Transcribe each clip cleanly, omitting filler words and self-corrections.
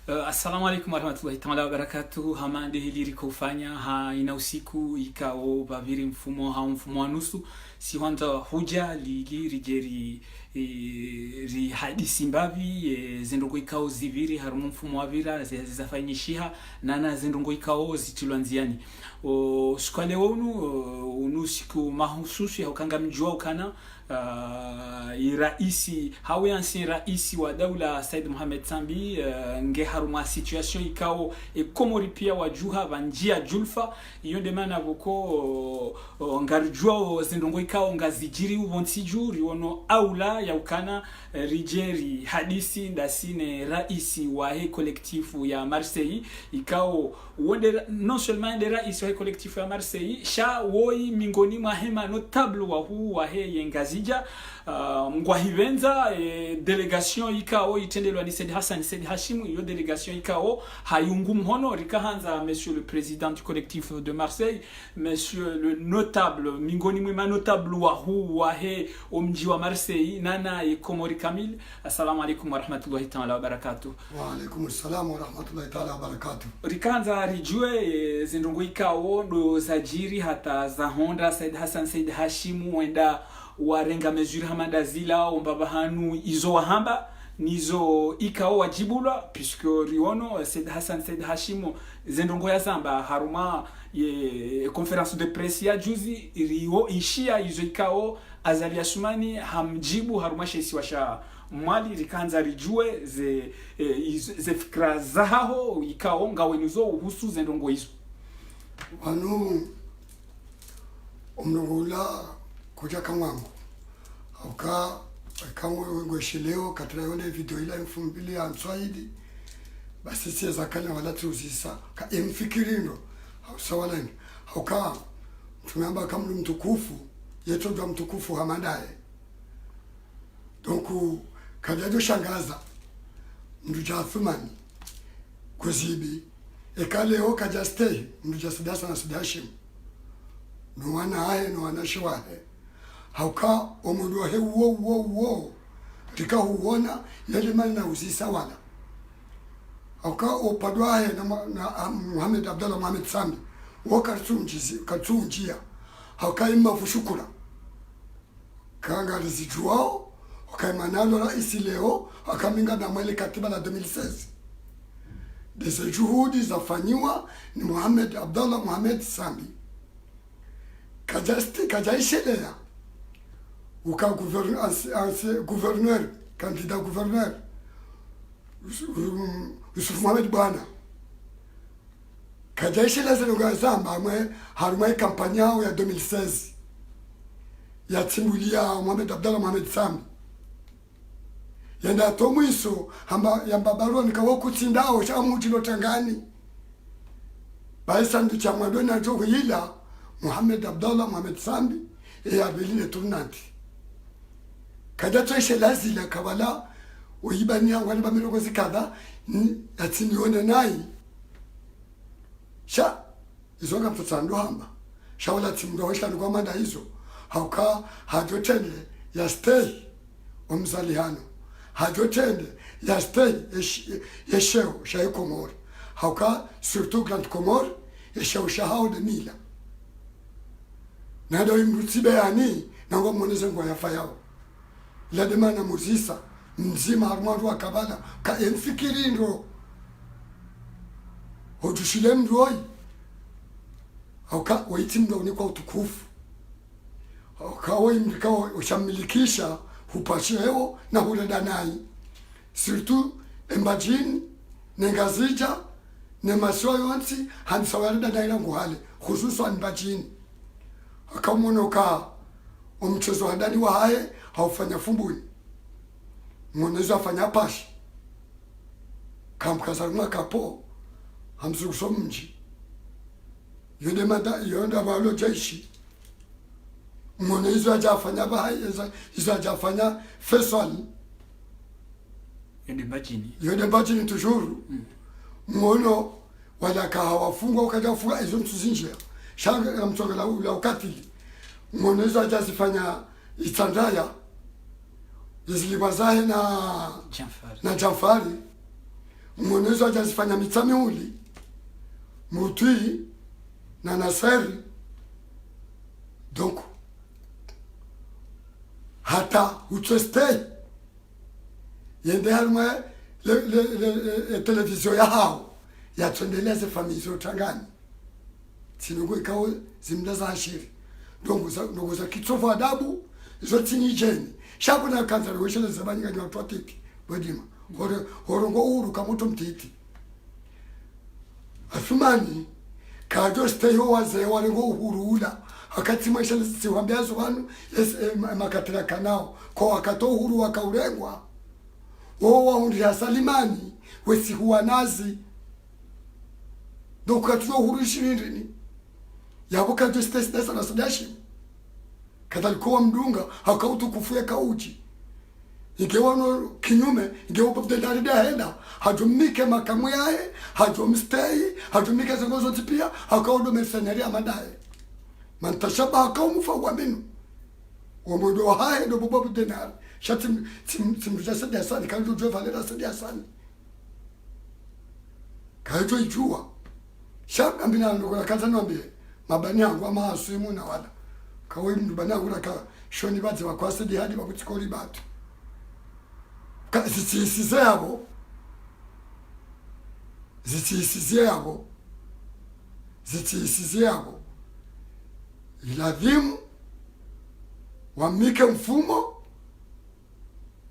Assalamu alaikum warahmatullahi ta'ala wabarakatuh. Hamande hiliri kufanya ina usiku ikao baviri mfumo wa nusu si wanda huja lili rijeri ri hadisi mbavi zendongo ikao ziviri harumu mfumo wa vira zizafanyishiha nana zendongo ikao zitilwanziani sukale unu siku mahususi haukanga mjua ukana raisi hawe ancien raisi wa daula Said Mohamed Sambi nge haruma situation ikao komori pia wajuha vanjia julfa iyo demana vuko ngarjua zindongo ikao ngazijiri uvontiju riono aula ya ukana rijeri hadisi ndasine raisi wa he kolektifu ya Marseille ikao wonde non seulement de raisi wa he kolektifu ya Marseille sha woi mingoni mwa hema notable wa huu wa he yengazija mgwahivenza delegation ikao itendelwa ni Said Hassan Said Hashim iyo delegation ikao hayungu mhono rikahanza monsieur le président du collectif de Marseille, monsieur le notable mingoni mwa notable wa huu wa he omji wa Marseille nana Komori Kamil. Assalamu alaikum warahmatullahi ta'ala wabarakatuh. Wa alaikum assalam warahmatullahi ta'ala wabarakatuh. Rikanza rijue zindungu ikao ndo zajiri hata za Honda Said Hassan Said Hashim wenda warenga mesure hamada zila ombaba hanu izo wahamba nizo ikao wajibula puisque riono Said Hassan Said Hashim zendongo ya zamba haruma ye conference de presse ya juzi rio ishia izo ikao Azali Asumani hamjibu haruma shesi washa mwali rikanza rijue ze fikra zaho ikao ngawe nizo uhusu zendongo hizo wanu omnugula kuja kamwangu auka kamwe ngweshileo katira yone video ila mfumbili ya Mswahili basi siya kana wala tuzisa ka emfikirindo hausawanani auka tumeamba kamlu mtukufu yeto ndo mtukufu hamandaye donc kajajo shangaza mduja Athumani kuzibi ekaleo kajastei mduja Sidasa na Sidashim no wana hae no wana shiwahe hauka omudu he wo tika huona yale mali na usisa wala hauka opadwa he na Mohamed Abdallah Mohamed Sambi katunjia hauka ima fushukura kanga rizijuao hauka manalo raisi leo hakaminga na mwele katiba la 2016 dese juhudi zafanyiwa ni Mohamed Abdallah Mohamed Sambi kajaishelea uka gouverneur candidat gouverneur Yusuf Mohamed Bwana kajaishelea zenoga zamba mwe harumai kampanya ya 2016 ya timulia Mohamed Abdallah Mohamed Sambi yenda tomwiso yamba baroni kawo kutsindao cha mutilo tangani baisandu cha mwadona jo hila Mohamed Abdallah Mohamed Sambi ya beline tournante kada toshe lazila kabala uibania wale bamiro zikada atinione nai sha izonga mtsandu hamba shawala timdo hosha kwa manda hizo hauka hajotende ya stay omzalihano hajotende ya stay yesheo shay Komori hauka surtout Grande Comore yesheo shahao de Nila nado imrutibe yani nango moneze ngo yafayao la demana muzisa mzima armando wa kabala ka enfikirindo hojushile mroi hauka waitindo ni kwa utukufu hauka waimrika ushammilikisha hupasheo na huledanai surtout embajini nengazija ne maswayonsi hansawalida daina nguhale hususan embajini akamonoka omchezo handani wa hae haufanya fumbuni mwonezo afanya pashi kamkazaruma kapo hamsukuso mji yode mada yonda walo jeshi mwonezo ajafanya bahai izo ajafanya fesal yode mbajini tujuru mwono wala kahawafungwa ukajafunga izo mtuzinjia shanga ya mtonga la ukatili mwonezo ajazifanya itandaya zilibazahe na Jafari mwonezo ajazifanya mitami uli mutui na nasari donc hata utwestei yende harma le television ya hao ya tuendeleze familia zote ngani sinungu ikawa zimda za ashiri donc za kitsofa adabu zote ni jeni shabu na kanza weshele zabani ngani watu atiki bodima horongo uru kamoto mtiti Athumani kajo stay wazee walengo uhuru wakati maisha siwambia wanu makatira kanao kwa wakato uhuru wakaurengwa wao hundi ya Salimani wesi huwa nazi donc katwa uhuru shirini yabo kajo stay desa na sadashi kadalikuwa mdunga hakautu kufuya kauji ingewano kinyume ingewa babdendari da henda hajumike makamu yae hajumstei hajumike zengozo tipia hakaudo mercenari amadaye mantashaba hakaumufa uaminu wamudo hae do babdendari shati timruja sadi asani kanjo jwe valera sadi asani kanjo ijua shaka mbina nukula kata nwambie mabani yangu wa maasuimu na wada kawe mdubani yangu laka shoni bati wakwasi di hadi wakutikoli batu zitiisize yabo iladhimu wamike mfumo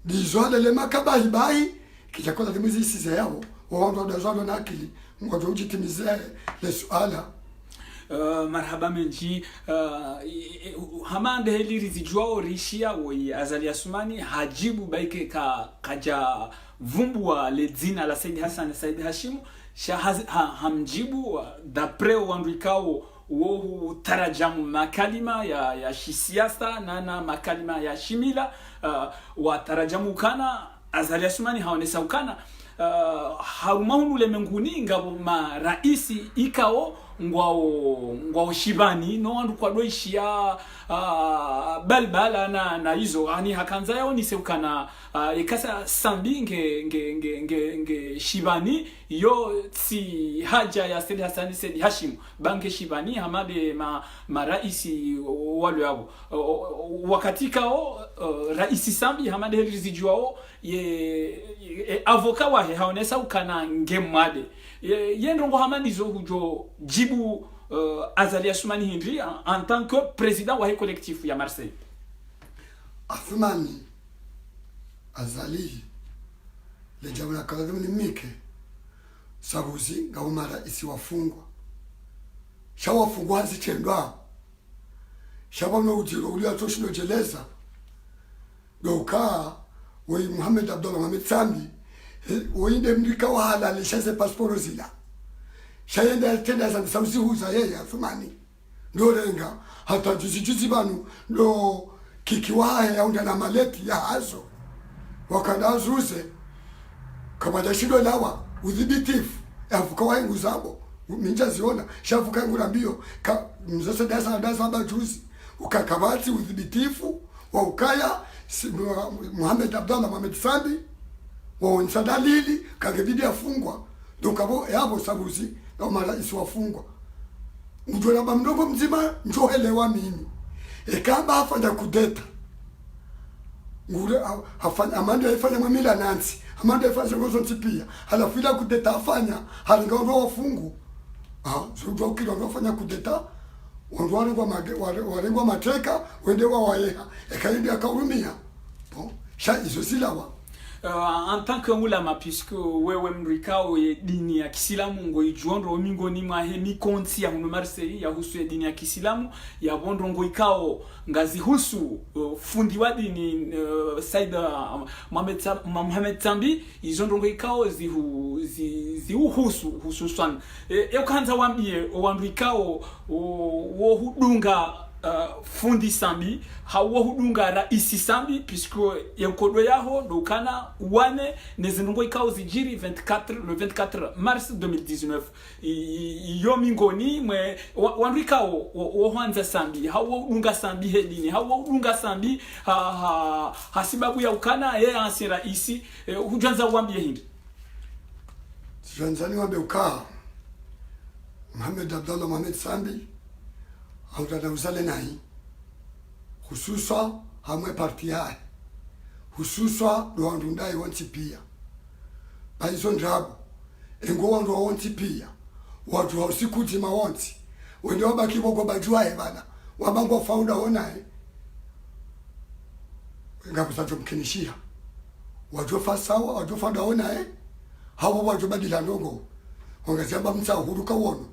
dizwale le makabahibahi kijakola dhimu zisize yabo waondo dazwalo na akili ngoto ujitimize le suala. Marhaba menji hamande heli rizijwao rishia woi Azali Assoumani hajibu baike kaja vumbua le dzina la Said Hassan Said Hashim hamjibu dapre wanduikao wohu tarajamu makalima ya shisiasa na makalima ya shimila wa tarajamu kana Azali Assoumani haonesa ukana harumahunu le menguni ngabo ma raisi ikao ngwao shibani no andu kwa doishia balbala na hizo ani hakanza yao niseukana ikasa sambi nge shibani yo si haja ya Said Hassan Said Hashim bange shibani hamade ma raisi wale yao wakati kao raisi sambi hamade helizijuao ye avoka wahe haonesa ukana ngemade yendrongo hamanizo hujo jibu Azali Assoumani Hindri en tant que président wa collectif ya Marseille. Athumani Azali le jamuna kadhamu ni mike sabuzi ngaumara isi wafungwa shawafungwa zitendwa shabano ujiro uli atoshino jeleza doka wei Muhammad Abdullah Mohamed Sambi wende mrika wahala lishaze passport zila shayenda tenda za sauzi huza yeye Athumani ndo renga hata juzi banu ndo kikiwahe yaunda na maleti ya hazo wakadazuze kama dashido lawa udhibitifu afuka wangu zabo minja ziona shafuka ngura mbio mzasa dasa aba juzi ukakabati udhibitifu wa ukaya Muhammad Abdullah Mohamed Sambi waonsa dalili kagebidi afungwa dokabo yabo sabuzi na mara isiwafungwa mjona bamdogo mzima njohelewa mimi ekamba afanya kudeta ngure afanya amanda ifanya mwamila nansi amanda ifanya ngozo tipia halafu ila kudeta afanya halingaondoa wafungu sio kile wanafanya kudeta warengwa mateka wende wayeha ekaidi akaurumia bon sha izo silawa en tant que ulama puisque wewe mrikao ye dini ya Kisilamu ngo ijuondo mingoni mwa he mikonti ya hunu Marseille ya husu ya dini ya Kisilamu ya bondo ngo ikao ngazi husu fundi wa dini Said Mohamed Sambi izondo ngo ikao zihu hususan ukanza wambie wandikao wo hudunga fundi Sambi hawo hudunga raisi Sambi puisque yankodo yaho dokana wane nezinungo ikao zijiri le 24 mars 2019 yomi ngoni mwe wandikao wo hanza Sambi hawo hudunga Sambi hedini hawo hudunga Sambi hasibabu ya ukana yeye ansi raisi hujanza wambie hindi Tanzania wabeukaa Mohamed Abdallah Mohamed Sambi au tatauzale nai hususa hamwe parti yae hususa doandundai wanti pia baizo ndrago engo wandu wanti pia watu hausikuti mawonti wende wabaki boko bajuae bana wabango founder onae ngakusacho mkinishia wajofa sawa wajofa onae hawa wajobadila ndongo wangasema mtsa huruka wono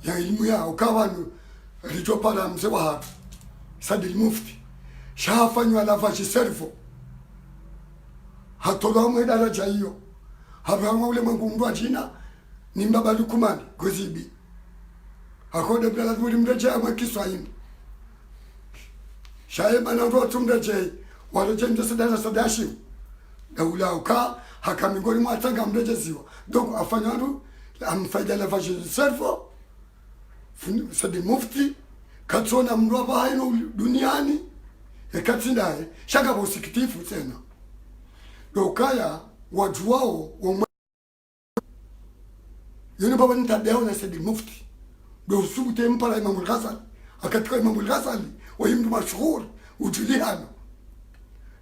ya elimu yao kawanu rijopala mzee wa hatu Sadil Mufti shafanywa nafasi servo hatola mwe daraja hiyo hapa ule mwangu wa China ni mbaba lukumani gozibi akode bila tuli mreje mwa Kiswahili shaye bana ndo tumreje wale jende sadala sadashi daula uka hakamingoni mwatanga mrejeziwa donc afanyaru amfaida nafasi servo Sadil Mufti katsona mrwaba haino duniani ekatindae shaka bosikitifu tena dokaya wajuao wa yoni baba nitadeo na Sadil Mufti do subute mpala Imam al-Ghazali akatika Imam al-Ghazali wa mtu mashuhuri ujuliano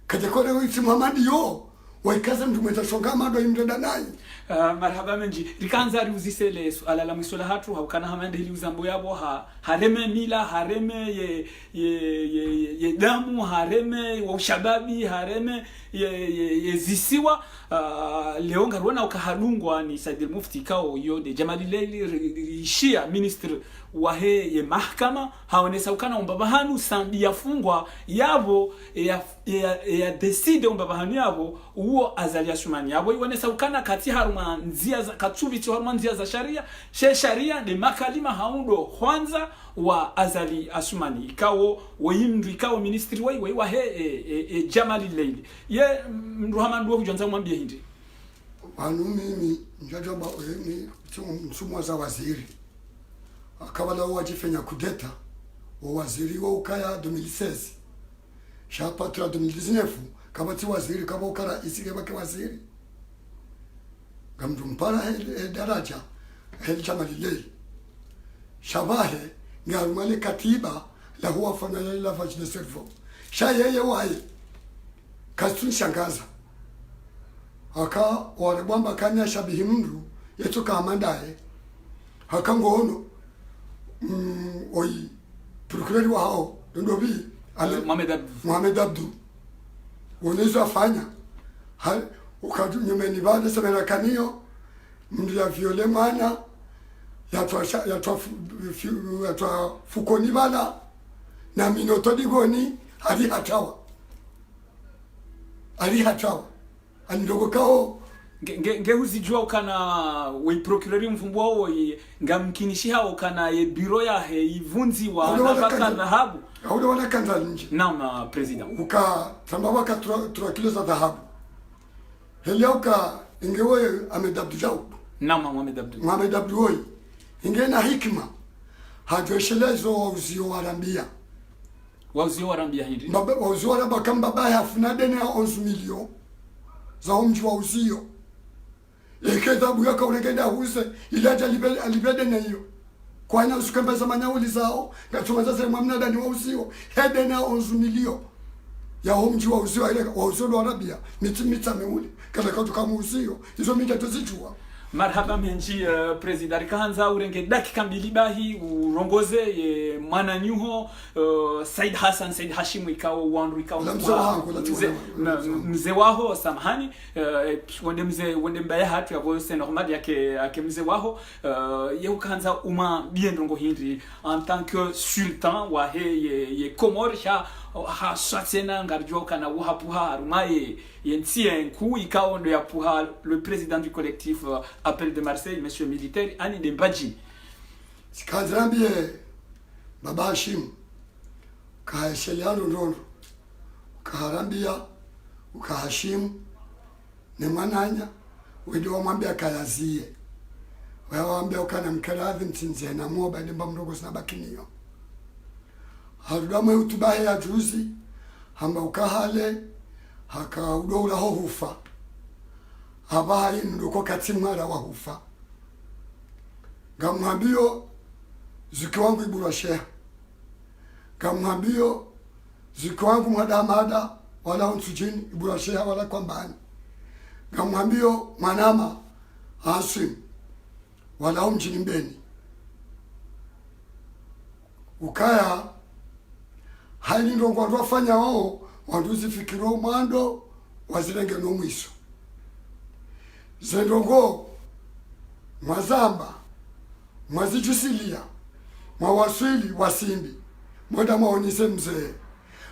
kajakore witi Muhammad yo waikaza mtu mwetashonga mado imreda nayi marhaba menji rikanza riuzisele ala la mwisola hatu haukana hamende hili uzambo yabo hareme mila hareme ye damu hareme wa ushababi hareme ye zisiwa leonga rwana ukahadungwa ni Sadil Mufti kao yode Jamali Leili Shia minister wahe ye mahkama haonesa ukana umbabahanu sambi yafungwa yabo ya decide umbabahanu yabo uo azali asumani yabo iwanesa ukana kati haruma nzia za katsubichi haruma nzia za sharia de makalima haundo kwanza wa azali asumani ikawo wayimdu ikawo ministry wa he Jamali Leili ye mruhamandu kujanza mwambie hindi wanu mimi njajoba ni msumu za waziri akabala wajifanya kudeta wa waziri wa ukaya 2016 shapatra 2019 kabati waziri kaba ukara isike bake waziri gamdu mpara daraja Jamali Leili shabahe ngarumale katiba la huwa fana la vajine servo shayeye wae kasun shangaza aka warebwamba kanya shabihi mndu yetu kamandae hakangono oi procureur wa hao ndobi Mohamed Abdu wonezo afanya ukaju nyumeni bade semena kanio mndu ya viole mana yatwa fukoni bala na minoto digoni ali hatawa andogo kao nge uzijua ukana we procureur mfumbu wao ngamkinishi hao kana ye bureau ya he ivunzi wa nafaka dhahabu au wana kanza nje naam president uka tamba ka 3 kilo za dhahabu helia uka ingewe amedabdujau naam Mohamed Abdu woi ingena hikma hajoshelezo uzio warambia hindi baba uzio waramba kamba baya funadene ya 11 million za umji wa uzio eketabu yaka unekenda huse ilaja alibede na hiyo kwa ina usikambeza manyauli zao ngatumaza sema mwamnada ni wa uzio hede na 11 million ya umji wa uzio ile wa uzio wa Arabia mita meuli kala katu kama uzio hizo mita tuzijua marhaba menji president kanza urenge dakika mbili bahi urongoze mwana nyuho Said Hassan Said Hashim ikao wandu ikao mzee waho samahani wende mbaya hatu ya voice normal yake mzee waho ye ukanza biendongo hindi en tant que sultan wa ye Comores ha satsena ngarjo kana uhapuha rumaye yentien ku ikao ndo ya puha le président du collectif Appel de Marseille monsieur militaire Ani Dembaji sikazambie baba Hashim kaesheliano ndondo kaharambia ukahashim ne mananya wedo wamwambia kayazie waambia ukana mkaradhi mtinze na moba ndimba mdogo sina bakiniyo harudamwe utubahe ya juzi hamba ukahale haka udola hohufa abahayi ndoko kati mwara wa hufa gamwambio zuki wangu ibura sheha gamwambio zuki wangu mada wala unsujini ibura sheha wala kwambani gamwambio manama asim wala umjini mbeni ukaya haini ndongo wandu wafanya wao wandu zifikiro mwando wazirenge no mwiso zendongo mwazamba mwazijusilia mwawaswili wasimbi moda mwaonise mzee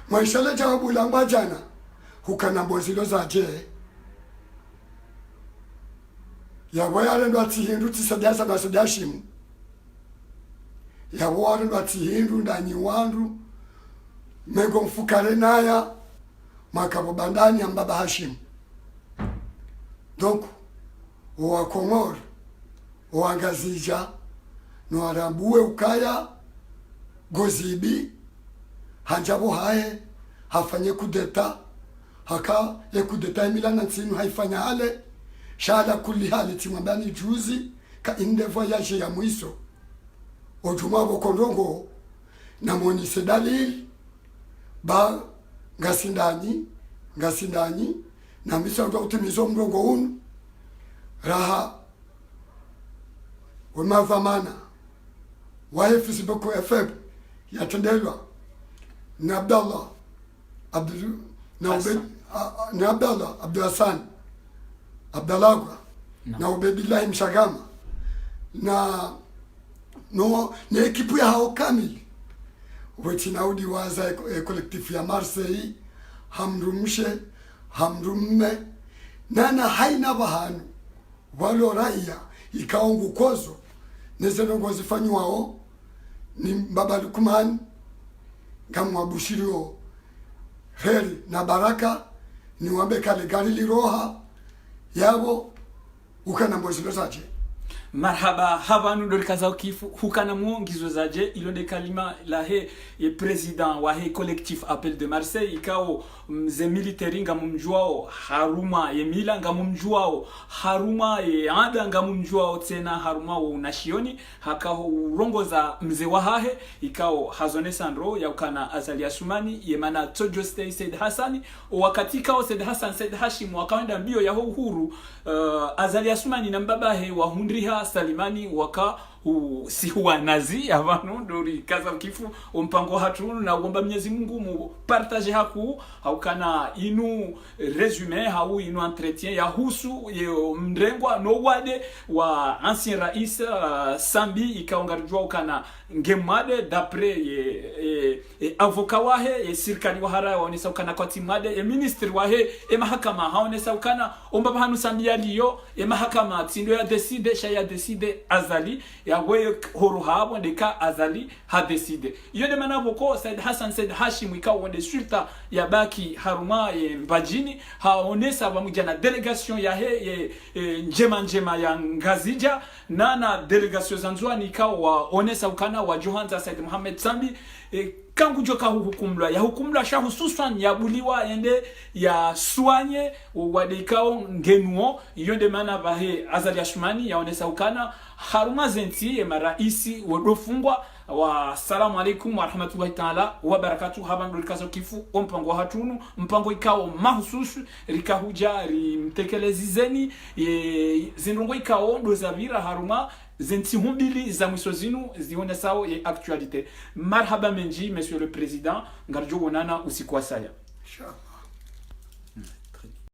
mwaishale jawabula mbajana hukana mbozilo zaje yawo yarendo atihindu tisadiasa basodashimu yawo yarendo atihindu ndanyi wandu mego mfukare naya makabo bandani ya mbaba Hashim donc wa Komor wa Ngazija no arambue ukaya gozibi hanjabo hae hafanye kudeta haka ya kudeta emilana nsinu haifanya hale shala kulli hali timwambani juzi ka inde voyage ya mwiso ojuma bokondongo na monise dalil ba ngasindani na misa ndo utimizo mrongo unu raha wemavamana waefisi boko FM yatendelwa na Abdallah Abdul Hassan Abdalagwa na Ubedillahi Mshagama na ekipu ya hao kamili wetinaudi waza kolektifu ya Marseille hamrumme nana haina bahanu walo raia ikaongu kozo nezenongo zifanywao ni Baba Lukman kamwabushirio heri na baraka ni wabekale gari liroha yabo ukana mbozilo zaje marhaba havanu dolikaza kifu hukana muongizo zaje ilonde kalima la he ye president wa he collectif appel de Marseille ikao mze military ngamumjuao haruma ye mila ngamumjuao haruma ye anda ngamumjuao tena haruma wa unashioni hakao urongoza mze wa hahe ikao hazone sandro ya ukana Azali Assoumani ye mana Tojo Stay Said Hassani wakati kao Said Hassan Said Hashim wakaenda mbio ya uhuru Azali Assoumani na mbabahe wa hundriha Salimani waka si huwa nazi abantu ndori kaza kifu umpango hatunu na ugomba Mwenyezi Mungu mu partage haku haukana inu resume hau inu entretien ya husu ye mrengwa no wade wa ancien rais Sambi ikaongarjwa ukana ngemade d'après ye avocat wahe ye sirkali wahara waonesa ukana kwa timade ye ministre wahe ye mahakama haonesa ukana omba bahanu Sambi yaliyo ye mahakama tindo ya decide shaya decide Azali ya wewe horo habo ndeka Azali ha decide iyo de manaboko Said Hassan Said Hashim ikawa wende sulta ya baki haruma ye mbajini haonesa pamoja na delegation ya he njema ya Ngazija na delegation zanzwani ikawa onesa ukana wa Johanza Said Mohamed Sambi kangu joka hukumlwa ya hukumlwa sha hususan ya buliwa ende ya suanye wadikao ngenuo yonde mana bahe Azali Assoumani yaonesa ukana haruma zenti ya maraisi wadofungwa wa salamu alaikum wa rahmatullahi ta'ala wa barakatuh habandu likazo kifu mpango hatunu mpango ikao mahususu rikahuja rimtekelezizeni zinrongo ikao dozavira haruma zenti humbili za mwiso zinu zione sao ye actualité marhaba menji monsieur le président ngarjo wonana usiku wa saya.